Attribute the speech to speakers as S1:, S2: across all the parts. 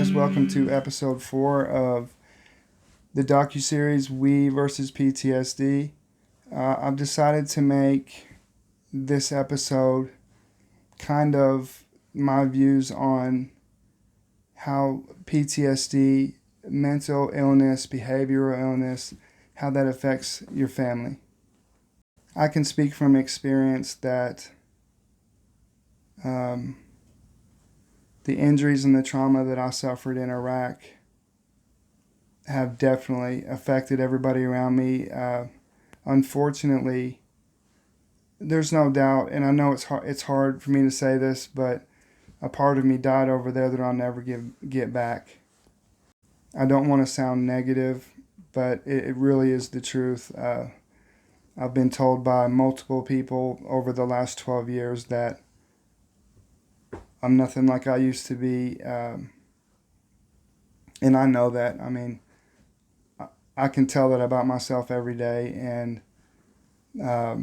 S1: guys. Welcome to episode 4 of the docuseries We versus PTSD. I've decided to make this episode kind of my views on how PTSD, mental illness, behavioral illness, how that affects your family. I can speak from experience that the injuries and the trauma that I suffered in Iraq have definitely affected everybody around me. Unfortunately, there's no doubt, and I know it's hard for me to say this, but a part of me died over there that I'll never get back. I don't want to sound negative, but it really is the truth. I've been told by multiple people over the last 12 years that I'm nothing like I used to be, and I know that. I mean, I can tell that about myself every day, and I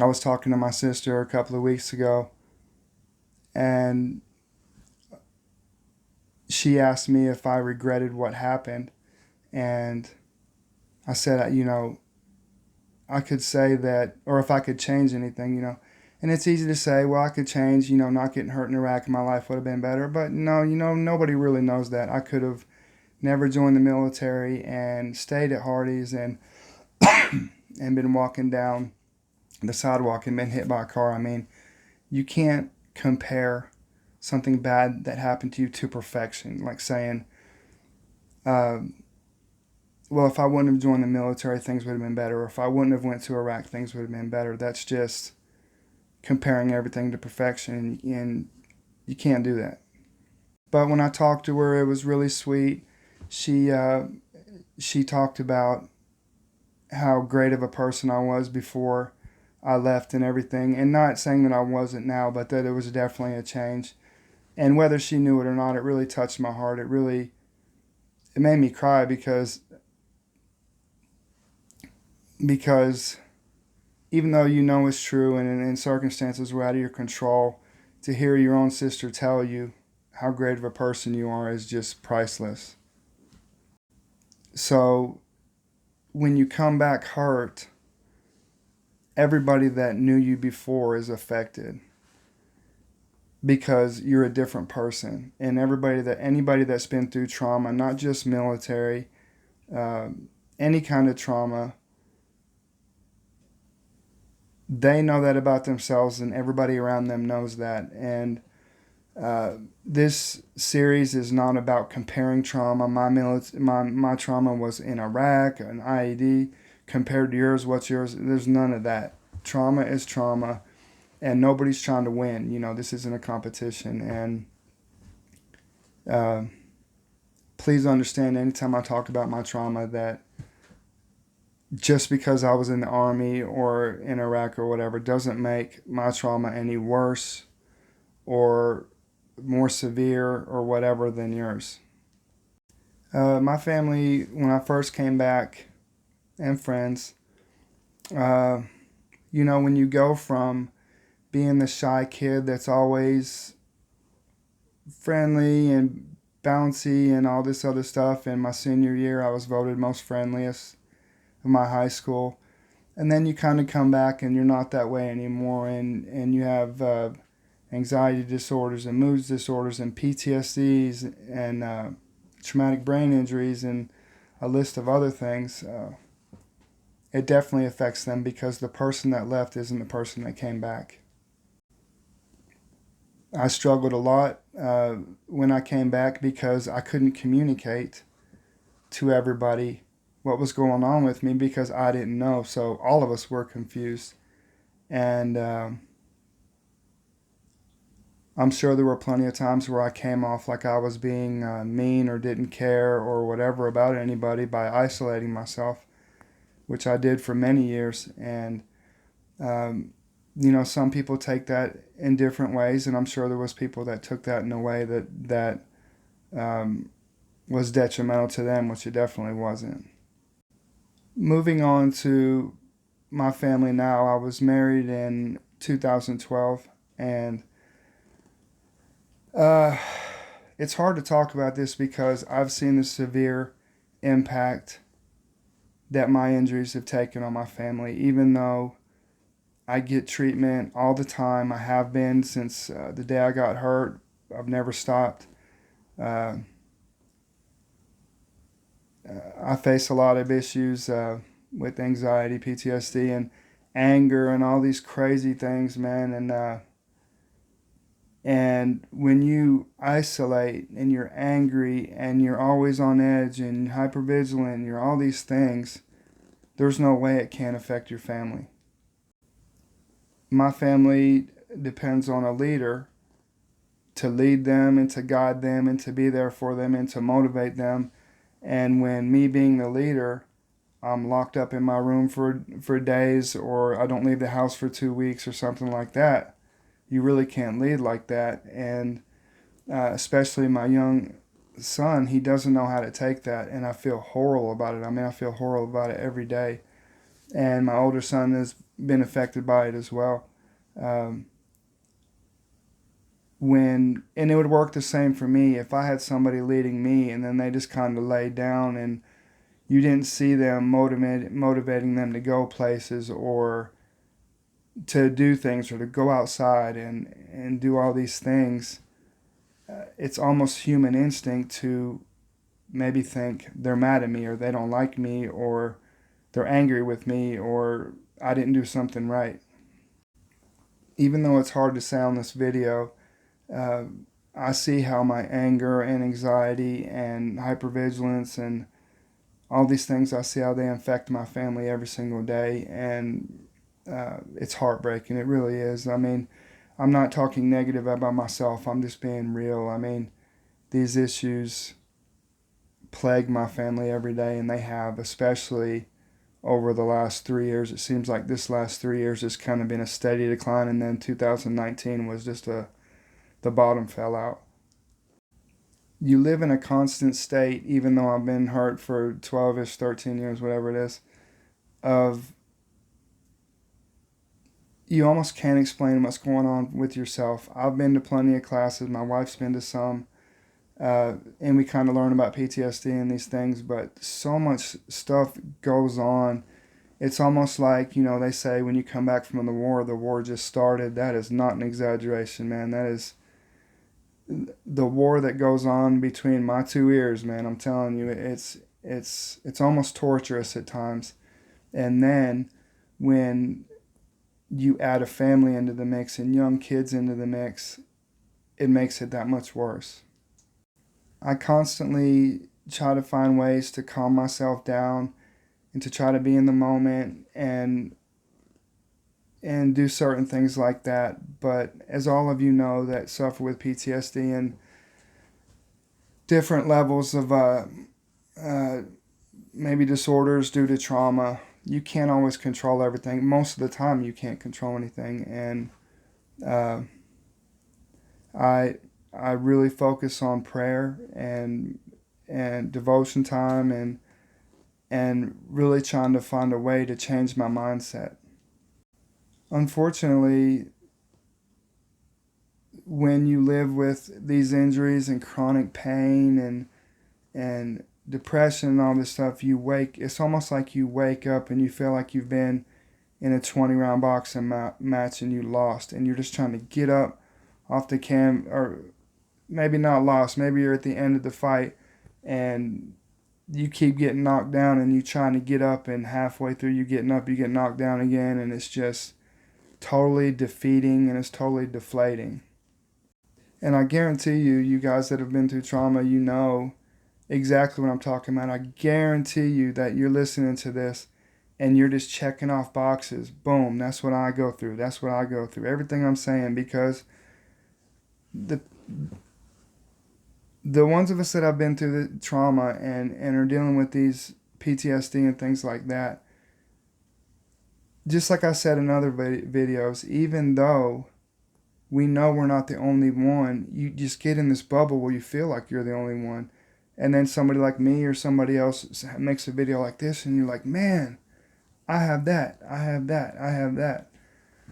S1: was talking to my sister a couple of weeks ago, and she asked me if I regretted what happened, and I said, I could say that, or if I could change anything, and it's easy to say, well, I could change, not getting hurt in Iraq and my life would have been better. But no, nobody really knows that. I could have never joined the military and stayed at Hardee's and and been walking down the sidewalk and been hit by a car. I mean, you can't compare something bad that happened to you to perfection. Like saying, well, if I wouldn't have joined the military, things would have been better. Or if I wouldn't have went to Iraq, things would have been better. That's just comparing everything to perfection, and you can't do that. But when I talked to her, it was really sweet. She talked about how great of a person I was before I left and everything, and not saying that I wasn't now, but that it was definitely a change. And whether she knew it or not, it really touched my heart. It made me cry because even though it's true and in circumstances were out of your control, to hear your own sister tell you how great of a person you are is just priceless. So when you come back hurt, everybody that knew you before is affected because you're a different person. And anybody that's been through trauma, not just military, any kind of trauma, they know that about themselves, and everybody around them knows that. And this series is not about comparing trauma. My trauma was in Iraq, an IED. Compared to yours, what's yours? There's none of that. Trauma is trauma, and nobody's trying to win. This isn't a competition. And please understand, anytime I talk about my trauma, that just because I was in the Army or in Iraq or whatever doesn't make my trauma any worse or more severe or whatever than yours. My family, when I first came back, and friends, when you go from being the shy kid that's always friendly and bouncy and all this other stuff, in my senior year I was voted most friendliest of my high school, and then you kind of come back and you're not that way anymore, and you have anxiety disorders and mood disorders and PTSDs and traumatic brain injuries and a list of other things. It definitely affects them because the person that left isn't the person that came back. I struggled a lot when I came back because I couldn't communicate to everybody what was going on with me because I didn't know. So all of us were confused. And I'm sure there were plenty of times where I came off like I was being mean or didn't care or whatever about anybody by isolating myself, which I did for many years. And, some people take that in different ways, and I'm sure there was people that took that in a way that was detrimental to them, which it definitely wasn't. Moving on to my family now, I was married in 2012, and it's hard to talk about this because I've seen the severe impact that my injuries have taken on my family. Even though I get treatment all the time, I have been since the day I got hurt. I've never stopped. Uh, I face a lot of issues with anxiety, PTSD, and anger, and all these crazy things, man. And when you isolate and you're angry and you're always on edge and hypervigilant, and you're all these things, there's no way it can't affect your family. My family depends on a leader to lead them and to guide them and to be there for them and to motivate them. And when me being the leader, I'm locked up in my room for days, or I don't leave the house for 2 weeks or something like that, you really can't lead like that. And especially my young son, he doesn't know how to take that, and I feel horrible about it. I mean, I feel horrible about it every day. And my older son has been affected by it as well. Um, and it would work the same for me if I had somebody leading me, and then they just kind of laid down, and you didn't see them motivating them to go places or to do things or to go outside and do all these things. It's almost human instinct to maybe think they're mad at me, or they don't like me, or they're angry with me, or I didn't do something right. Even though it's hard to say on this video, uh, I see how my anger and anxiety and hypervigilance and all these things, I see how they affect my family every single day. And it's heartbreaking. It really is. I mean, I'm not talking negative about myself. I'm just being real. I mean, these issues plague my family every day, and they have, especially over the last 3 years. It seems like this last 3 years has kind of been a steady decline, and then 2019 was just the bottom fell out. You live in a constant state, even though I've been hurt for 12-ish, 13 years, whatever it is, of you almost can't explain what's going on with yourself. I've been to plenty of classes. My wife's been to some. And we kind of learn about PTSD and these things, but so much stuff goes on. It's almost like, they say when you come back from the war just started. That is not an exaggeration, man. That is the war that goes on between my two ears, man. I'm telling you, it's almost torturous at times. And then when you add a family into the mix and young kids into the mix, it makes it that much worse. I constantly try to find ways to calm myself down and to try to be in the moment and do certain things like that. But as all of you know that suffer with PTSD and different levels of maybe disorders due to trauma, you can't always control everything. Most of the time, you can't control anything, and uh, I I really focus on prayer and devotion time and really trying to find a way to change my mindset. Unfortunately, when you live with these injuries and chronic pain and depression and all this stuff, it's almost like you wake up and you feel like you've been in a 20-round boxing match and you lost, and you're just trying to get up off the or maybe not lost, maybe you're at the end of the fight and you keep getting knocked down, and you trying to get up, and halfway through you getting up, you get knocked down again, and it's just totally defeating and it's totally deflating. And I guarantee you, you guys that have been through trauma, you know exactly what I'm talking about. I guarantee you that you're listening to this and you're just checking off boxes. Boom, that's what I go through. That's what I go through. Everything I'm saying, because the ones of us that have been through the trauma and are dealing with these PTSD and things like that, just like I said in other videos, even though we know we're not the only one, you just get in this bubble where you feel like you're the only one. And then somebody like me or somebody else makes a video like this, and you're like, man, I have that, I have that, I have that.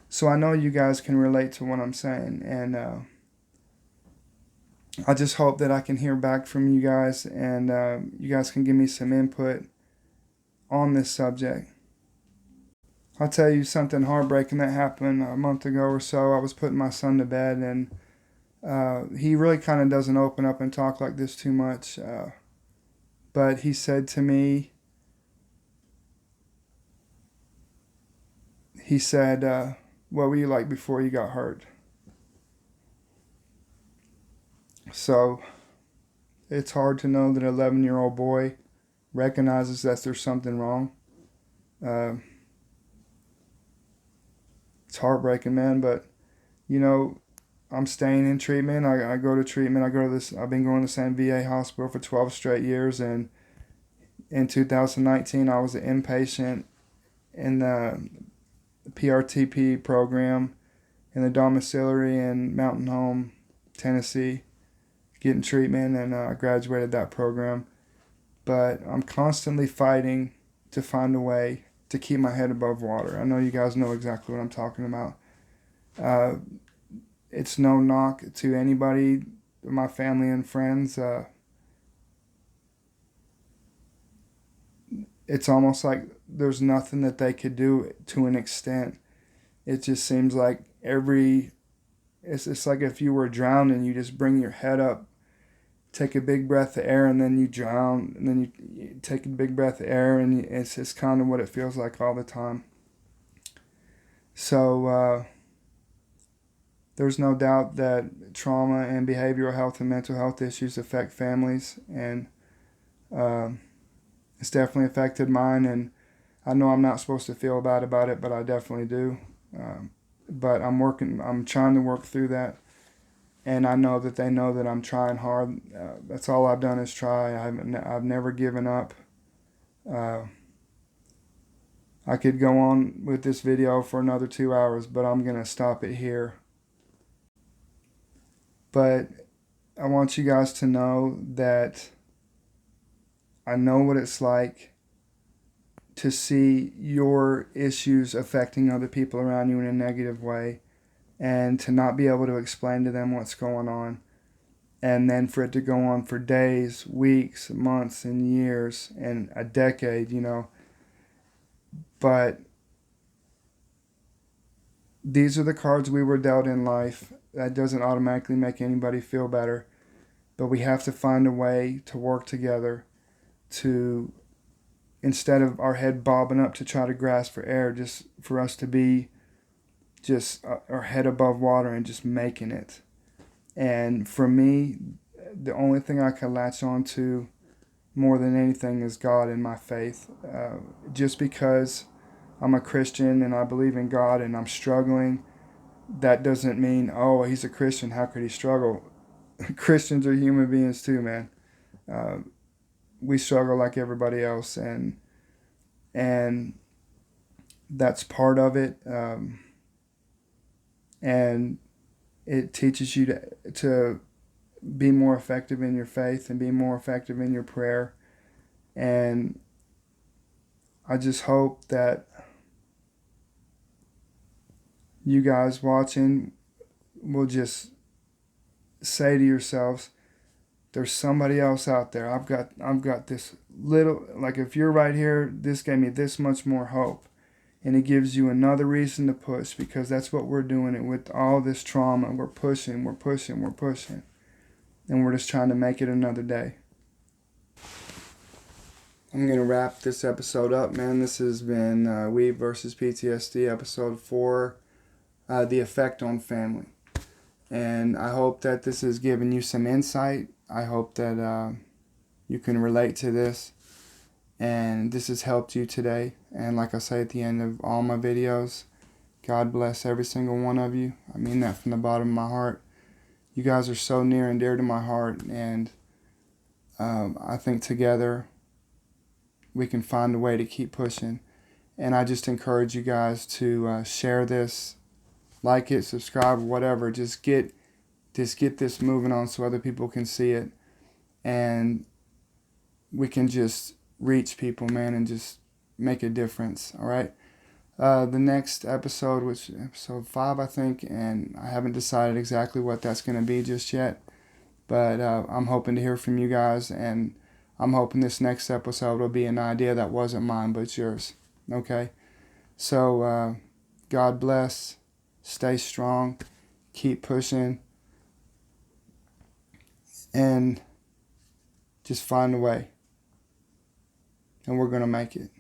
S1: So I know you guys can relate to what I'm saying. And I just hope that I can hear back from you guys, and you guys can give me some input on this subject. I'll tell you something heartbreaking that happened a month ago or so. I was putting my son to bed, and he really kind of doesn't open up and talk like this too much. But he said to me, he said, what were you like before you got hurt? So it's hard to know that an 11-year-old boy recognizes that there's something wrong. Uh, it's heartbreaking, man, but you know, I'm staying in treatment. I go to treatment. I go to this. I've been going to the same VA hospital for 12 straight years. And in 2019, I was an inpatient in the PRTP program in the domiciliary in Mountain Home, Tennessee, getting treatment, and I graduated that program. But I'm constantly fighting to find a way to keep my head above water. I know you guys know exactly what I'm talking about. It's no knock to anybody, my family and friends. It's almost like there's nothing that they could do to an extent. It just seems like it's like if you were drowning, you just bring your head up, take a big breath of air, and then you drown, and then you take a big breath of air, and it's just kind of what it feels like all the time. So there's no doubt that trauma and behavioral health and mental health issues affect families, and it's definitely affected mine. And I know I'm not supposed to feel bad about it, but I definitely do. But I'm trying to work through that, and I know that they know that I'm trying hard. That's all I've done is try. I've never given up. I could go on with this video for another 2 hours, but I'm gonna stop it here. But I want you guys to know that I know what it's like to see your issues affecting other people around you in a negative way, and to not be able to explain to them what's going on, and then for it to go on for days, weeks, months, and years, and a decade, But these are the cards we were dealt in life. That doesn't automatically make anybody feel better, but we have to find a way to work together to, instead of our head bobbing up to try to grasp for air, just for us to be just our head above water and just making it. And for me, the only thing I can latch on to more than anything is God and my faith. Just because I'm a Christian and I believe in God and I'm struggling, that doesn't mean, oh, he's a Christian, how could he struggle? Christians are human beings too, man. We struggle like everybody else, and that's part of it. And it teaches you to be more effective in your faith and be more effective in your prayer. And I just hope that you guys watching will just say to yourselves, there's somebody else out there. I've got this little, like, if you're right here, this gave me this much more hope. And it gives you another reason to push, because that's what we're doing it with all this trauma. We're pushing. And we're just trying to make it another day. I'm going to wrap this episode up, man. This has been We versus PTSD, episode 4, The Effect on Family. And I hope that this has given you some insight. I hope that you can relate to this. And this has helped you today. And like I say at the end of all my videos, God bless every single one of you. I mean that from the bottom of my heart. You guys are so near and dear to my heart. And I think together we can find a way to keep pushing. And I just encourage you guys to share this, like it, subscribe, whatever. Just get this moving on so other people can see it. And we can just reach people, man, and just make a difference. All right. The next episode, which is episode 5, I think, and I haven't decided exactly what that's going to be just yet, But I'm hoping to hear from you guys, and I'm hoping this next episode will be an idea that wasn't mine, but it's yours. Okay? So, God bless. Stay strong. Keep pushing. And just find a way. And we're going to make it.